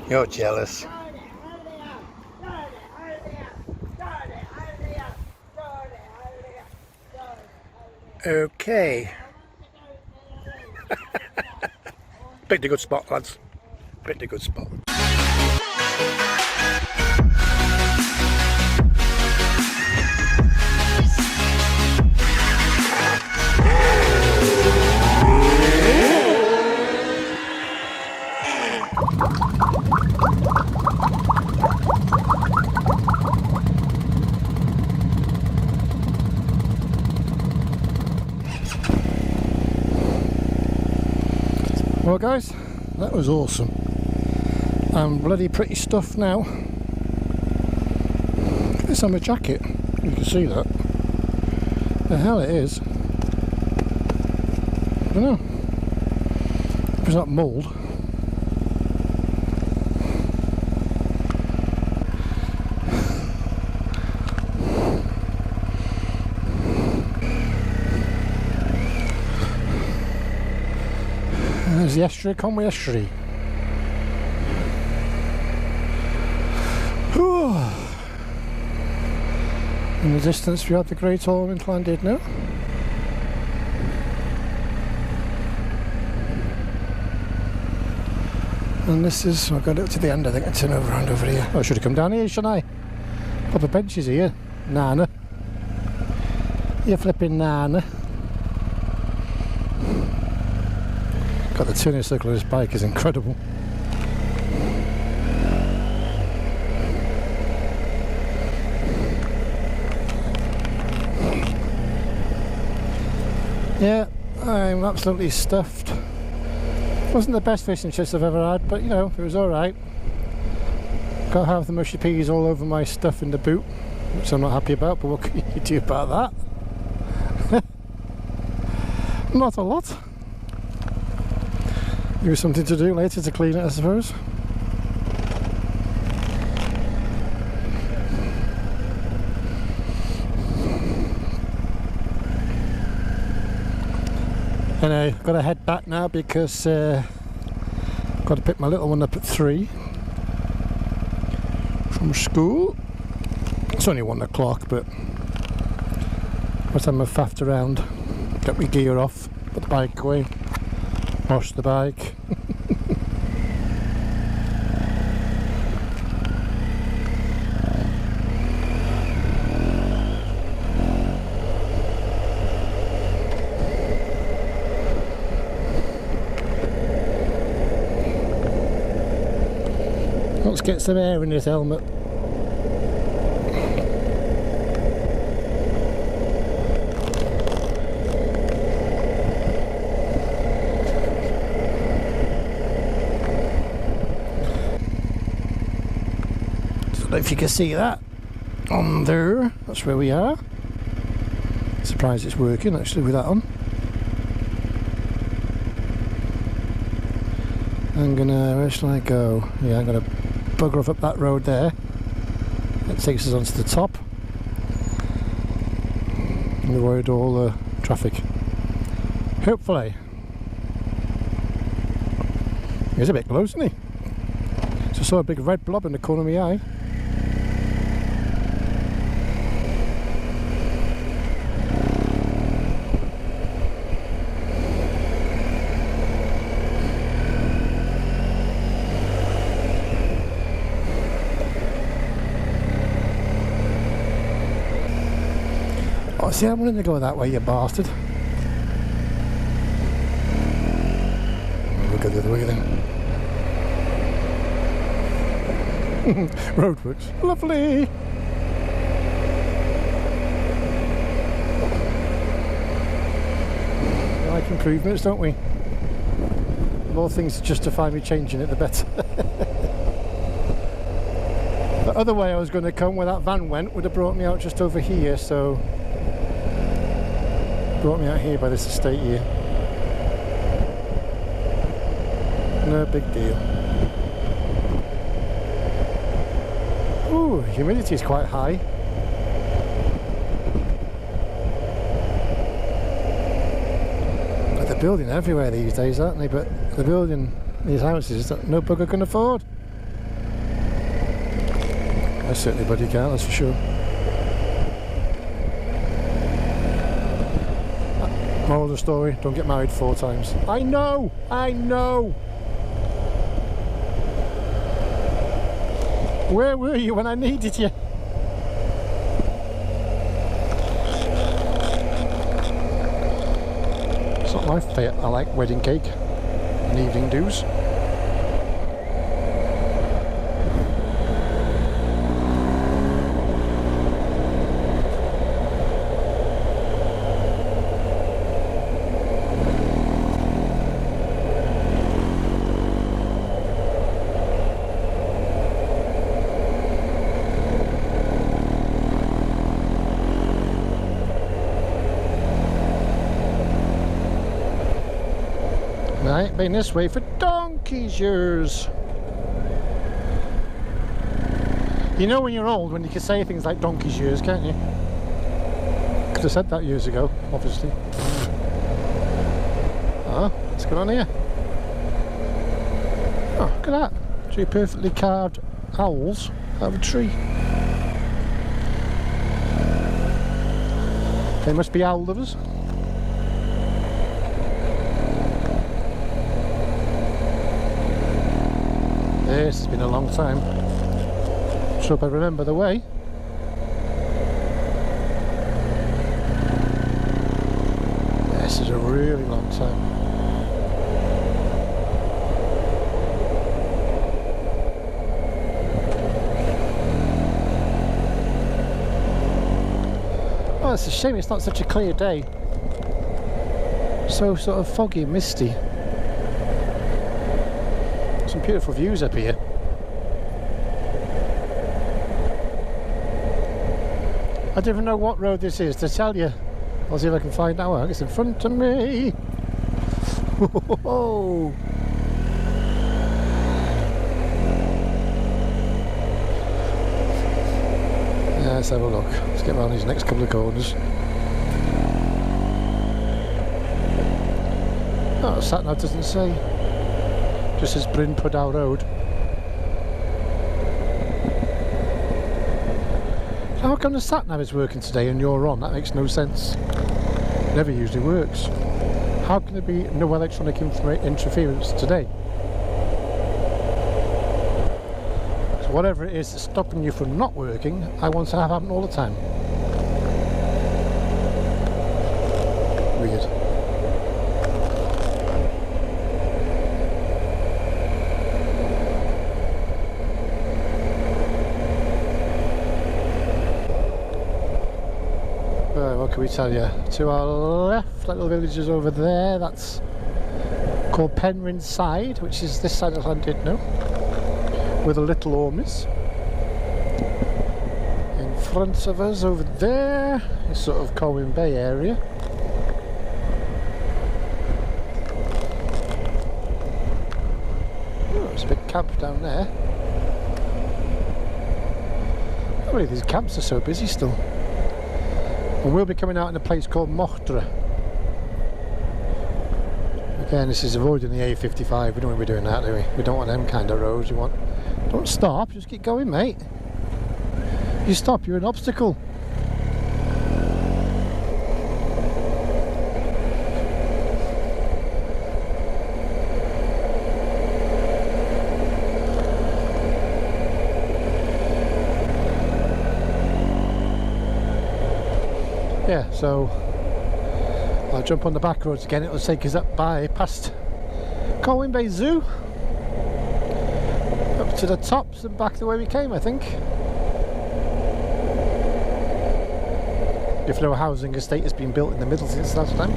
You're jealous. Okay. Picked a good spot, lads. Picked a good spot. Well guys, that was awesome. I'm bloody pretty stuffed now. It's on my jacket, you can see that. The hell it is. I don't know. It's not mould. There's the estuary, Conwy estuary. In the distance we had the Great Ormond landed now. And this is, I've got it to the end, I think I turn around over here. Oh, I should have come down here, shouldn't I? Proper benches here. Nana. You're flipping nana. God, the turning circle of this bike is incredible. Yeah, I'm absolutely stuffed. Wasn't the best fish and chips I've ever had, but you know, it was alright. Got to have the mushy peas all over my stuff in the boot, which I'm not happy about, but what can you do about that? Not a lot. Give me something to do later to clean it, I suppose. Anyway, got to head back now because got to pick my little one up at 3 from school. It's only 1 o'clock, but by the time I've faffed around, get my gear off, put the bike away, wash the bike. Let's get some air in this helmet. Don't know if you can see that on there. That's where we are. Surprised it's working actually with that on. I'm gonna, where shall I go? Yeah, I'm gonna bugger off up that road there. It takes us onto the top and avoid all the traffic. Hopefully. He's a bit close, isn't he? Just saw a big red blob in the corner of my eye. Oh, see, I'm willing to go that way, you bastard. We'll go the other way then. Roadworks. Lovely! We like improvements, don't we? The more things to justify me changing it, the better. The other way I was going to come, where that van went, would have brought me out just over here, so... Brought me out here by this estate here. No big deal. Ooh, humidity is quite high. But they're building everywhere these days, aren't they? But they're building these houses that no bugger can afford. I certainly bloody can't, that's for sure. Moral of the story, don't get married 4 times. I know! I know! Where were you when I needed you? It's not my fate. I like wedding cake and evening dews. I ain't been this way for donkey's years. You know when you're old when you can say things like donkey's years, can't you? Could have said that years ago, obviously. Ah, what's going on here? Oh, look at that. 2 perfectly carved owls out of a tree. They must be owl lovers. Yes, it's been a long time. Just hope I remember the way. This is a really long time. Oh, it's a shame it's not such a clear day. So sort of foggy and misty. Some beautiful views up here. I don't even know what road this is to tell you. I'll see if I can find out. It's in front of me. Whoa. Yeah, let's have a look. Let's get around these next couple of corners. Oh, the sat nav doesn't say. Just as Bryn Pwdow Road. How come the sat nav is working today and you're on? That makes no sense. It never usually works. How can there be no electronic interference today? So whatever it is that's stopping you from not working, I want to have happen all the time. Weird. What can we tell you? To our left, that little village is over there. That's called Penryn Side, which is this side of Llandudno, with a little Ormis. In front of us over there is sort of Conwy Bay area. Oh, there's a big camp down there. I can't believe these camps are so busy still. And we'll be coming out in a place called Mochtra. Again, this is avoiding the A55. We don't want to be doing that, do we? We don't want them kind of roads. You want, don't stop, just keep going, mate. You stop, you're an obstacle. Yeah, so I'll jump on the back roads again. It'll take us up past Conwy Bay Zoo, up to the tops and back the way we came, I think. If no housing estate has been built in the middle since last time.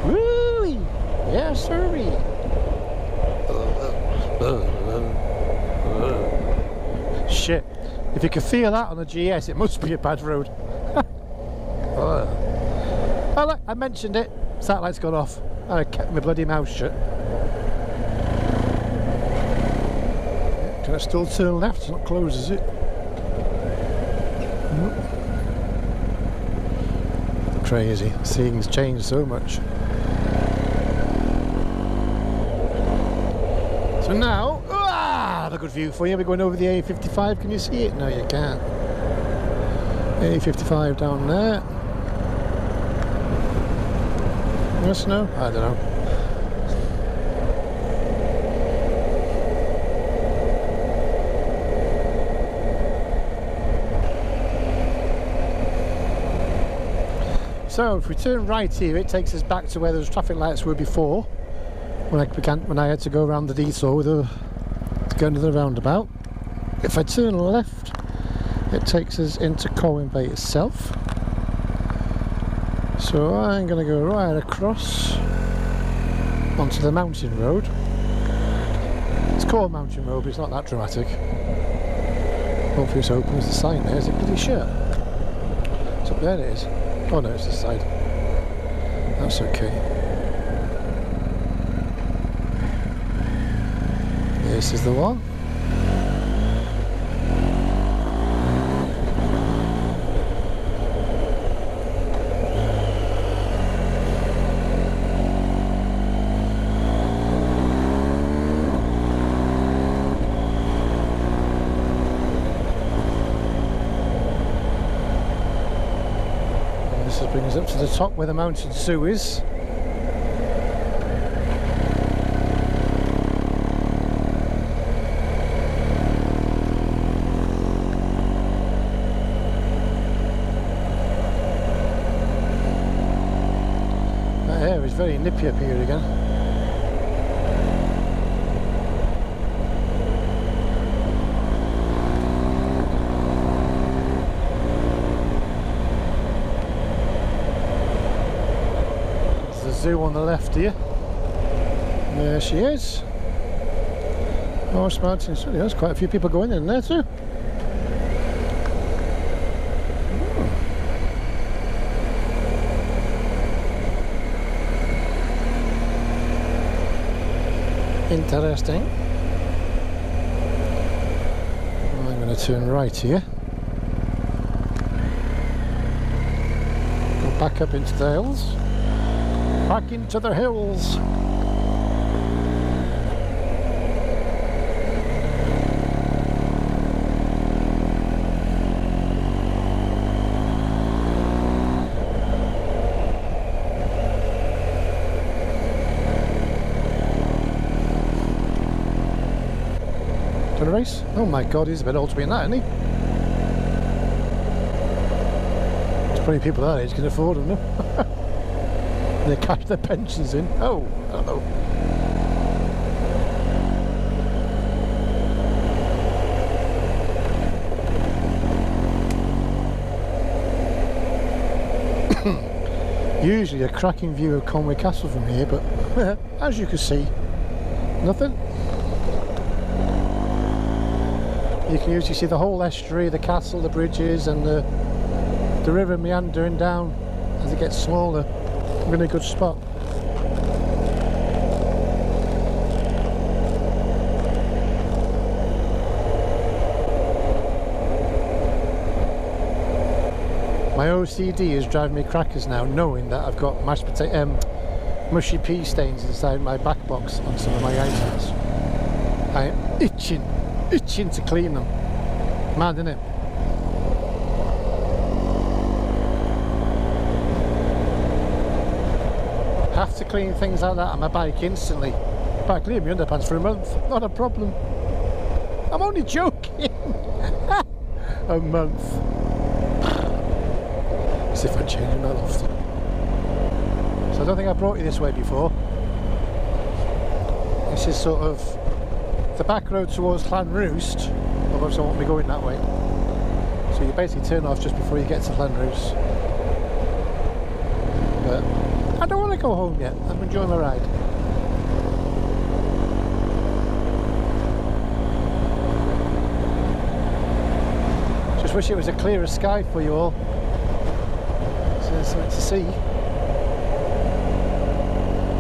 Woo! Yes, sirree. Shit, if you can feel that on the GS, it must be a bad road. Oh look, I mentioned it, satellite's gone off and I kept my bloody mouth shut. Can I still turn left? It's not closed, is it? crazy. Things change so much. So now, I have a good view for you. We're going over the A55. Can you see it? No, you can't. A55 down there. Yes, no? I don't know. So if we turn right here, it takes us back to where those traffic lights were before, when I had to go around the detour to go into the roundabout. If I turn left, it takes us into Conwy itself. So I'm going to go right across onto the mountain road. It's called Mountain Road, but it's not that dramatic. Hopefully it's open. There's a sign there. Is it pretty shut? It's up there, it is. Oh no, it's this side. That's okay. This is the one. Brings up to the top where the mountain zoo is. That air is very nippy up here again. Zoo on the left here. There she is. Horse Mountain Studio. There's quite a few people going in there too. Interesting. I'm going to turn right here. Go back up into the hills. Back into the hills. To the race? Oh my god, he's a bit old to be in that, isn't he? There's plenty of people that age can afford them, no? They cash their pensions in. Oh, hello. Usually a cracking view of Conwy Castle from here, but as you can see, nothing. You can usually see the whole estuary, the castle, the bridges, and the river meandering down as it gets smaller. Really good spot. My OCD is driving me crackers now, knowing that I've got mushy pea stains inside my back box on some of my items. I am itching to clean them. Mad, innit? Have to clean things like that on my bike instantly. But I clean my underpants for a month, not a problem. I'm only joking. A month. As if I'm changing my loft. So I don't think I brought you this way before. This is sort of the back road towards Llanrwst, otherwise I won't be going that way. So you basically turn off just before you get to Llanrwst. But I don't want to go home yet. I'm enjoying my ride. Just wish it was a clearer sky for you all. So there's something to see.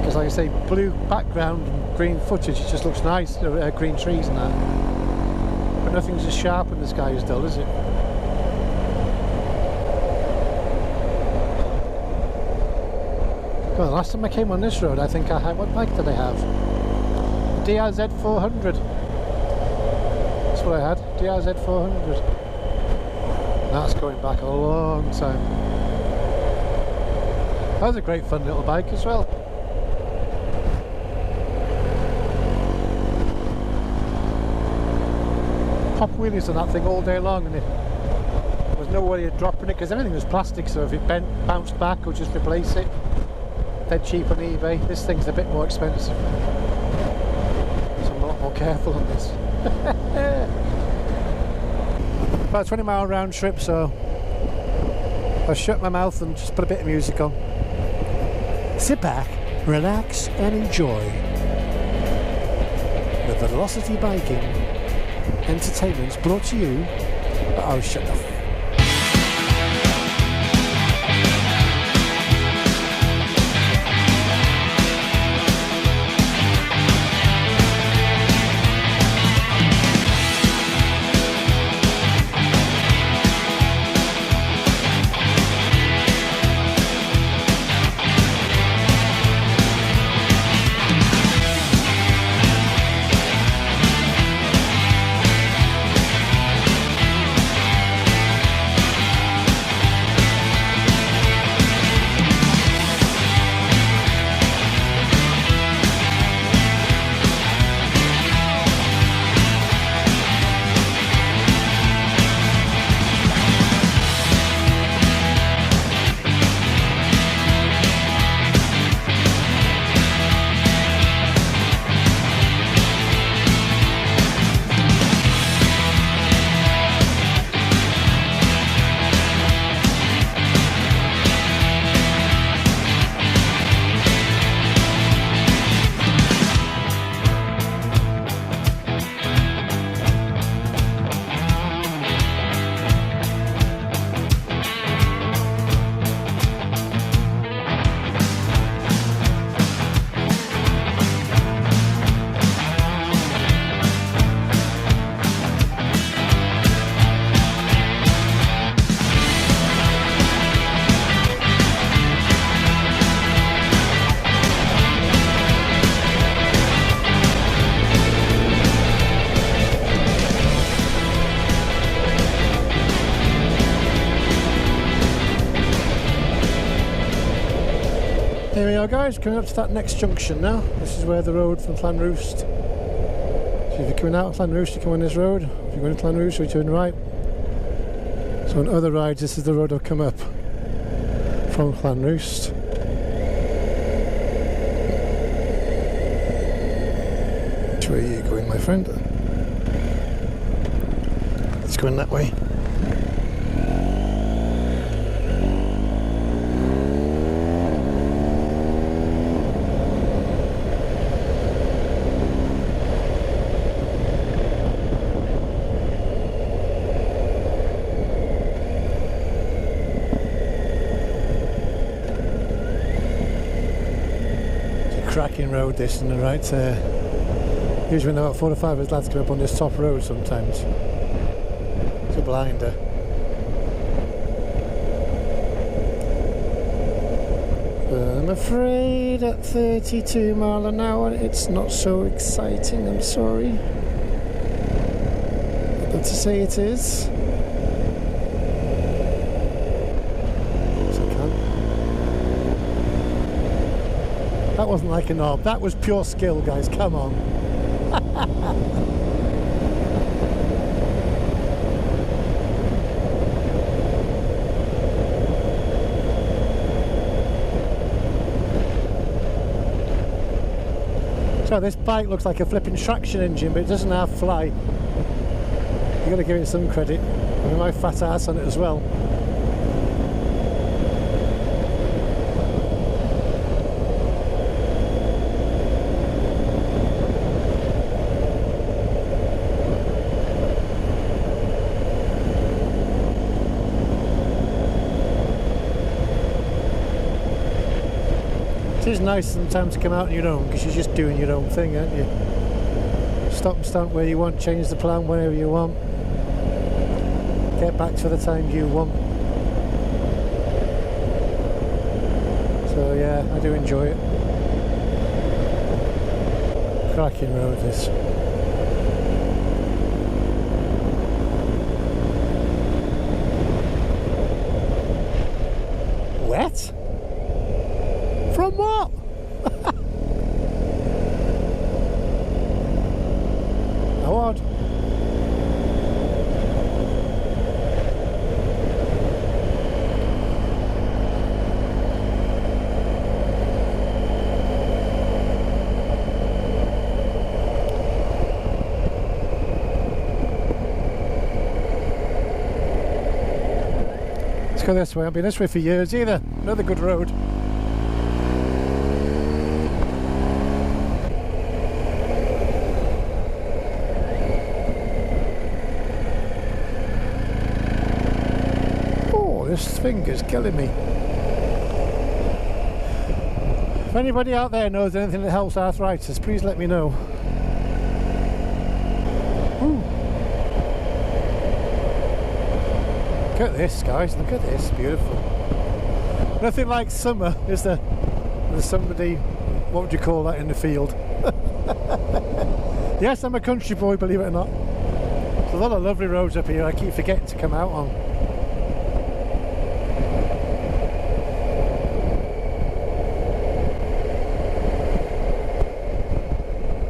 Because like I say, blue background and green footage, it just looks nice. Green trees and that. But nothing's as sharp when the sky is dull, is it? Well, last time I came on this road, I think I had, what bike did I have? DRZ 400. That's what I had, DRZ 400. That's going back a long time. That was a great fun little bike as well. Pop wheelies on that thing all day long, and there was no way of dropping it because everything was plastic, so if it bent, bounced back, or just replace it. Dead cheap on eBay. This thing's a bit more expensive, so I'm a lot more careful on this. About a 20-mile round trip, so I'll shut my mouth and just put a bit of music on. Sit back, relax and enjoy the Velocity Biking Entertainment brought to you by Oh Shut the Here we are, guys, coming up to that next junction now. This is where the road from Llanrwst. So if you're coming out of Llanrwst, you come on this road. If you're going to Llanrwst, you turn right. So on other rides, this is the road I've come up from Llanrwst. Which way are you going, my friend? It's going that way. Cracking road this and the right usually when about 4 or 5 of us lads come up on this top road sometimes. It's a blinder. But I'm afraid at 32 mile an hour it's not so exciting, I'm sorry. But to say it is. That wasn't like a knob, that was pure skill, guys, come on. So this bike looks like a flipping traction engine, but it doesn't have fly. You've got to give it some credit. I mean, my fat ass on it as well. It is nice sometimes to come out on your own because you're just doing your own thing, aren't you? Stop and start where you want, change the plan whenever you want, get back to the time you want. So So yeah, I do enjoy it. Cracking road this. Wet? From what? How odd. Let's go this way. I've been this way for years either. Another good road. This finger's killing me. If anybody out there knows anything that helps arthritis, please let me know. Ooh. Look at this, guys. Look at this. Beautiful. Nothing like summer, is there? There's somebody, what would you call that, in the field? Yes, I'm a country boy, believe it or not. There's a lot of lovely roads up here I keep forgetting to come out on.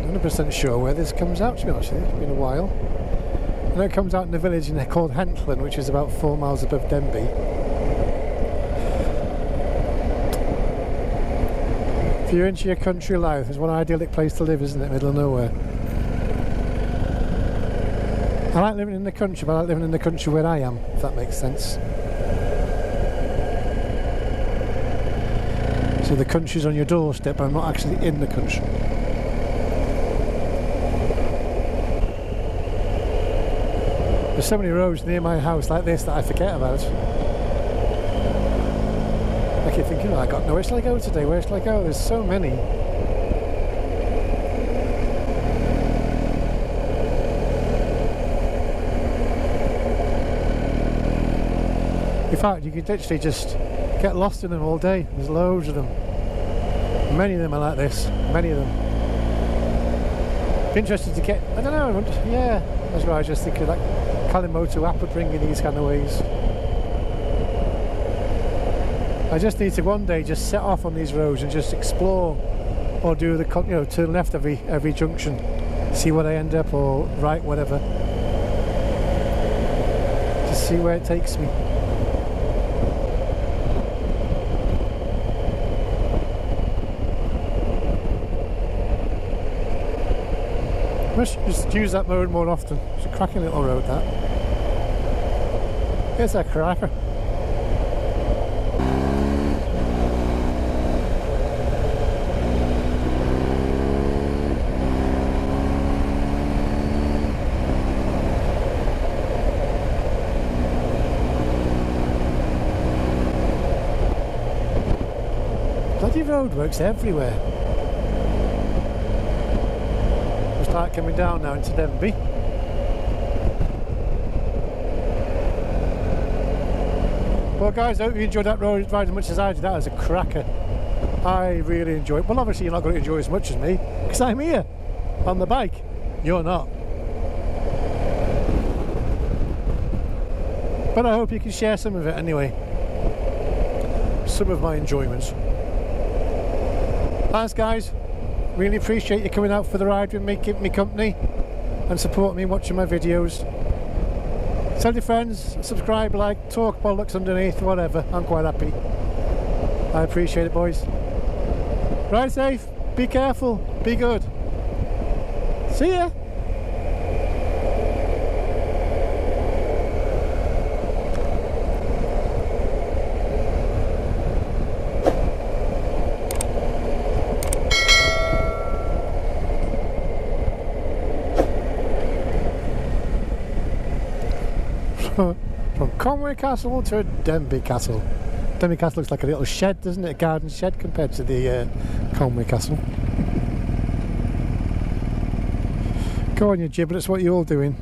100% sure where this comes out, to be honest with you. It's been a while. I know it comes out in the village called Hentland, which is about 4 miles above Denby. If you're into your country life, it's one idyllic place to live, isn't it? Middle of nowhere. I like living in the country, but I like living in the country where I am, if that makes sense. So the country's on your doorstep, but I'm not actually in the country. There's so many roads near my house like this that I forget about. I keep thinking, oh, I got nowhere shall I go today? Where shall I go? There's so many. In fact, you could literally just get lost in them all day. There's loads of them. Many of them are like this. Many of them. Be interested to get, I don't know, yeah, that's right, I just think of like Kalimoto app would bring in these kind of ways. I just need to one day just set off on these roads and just explore, or do the, you know, turn left every junction, see where I end up, or right, whatever. Just see where it takes me. I must just use that mode more often. It's a cracking little road, that. Here's a cracker. Bloody roadworks everywhere. Start coming down now into Denby. Well guys, I hope you enjoyed that road ride as much as I did. That was a cracker. I really enjoyed it. Well, obviously you're not going to enjoy as much as me because I'm here on the bike. You're not. But I hope you can share some of it anyway. Some of my enjoyments. Thanks guys. Really appreciate you coming out for the ride with me, keeping me company and supporting me, watching my videos. Tell your friends, subscribe, like, talk bollocks underneath, whatever. I'm quite happy. I appreciate it, boys. Ride safe, be careful, be good. See ya! From Conwy Castle to Denby Castle. Denby Castle looks like a little shed, doesn't it? A garden shed compared to the Conwy Castle. Go on you giblets, what are you all doing?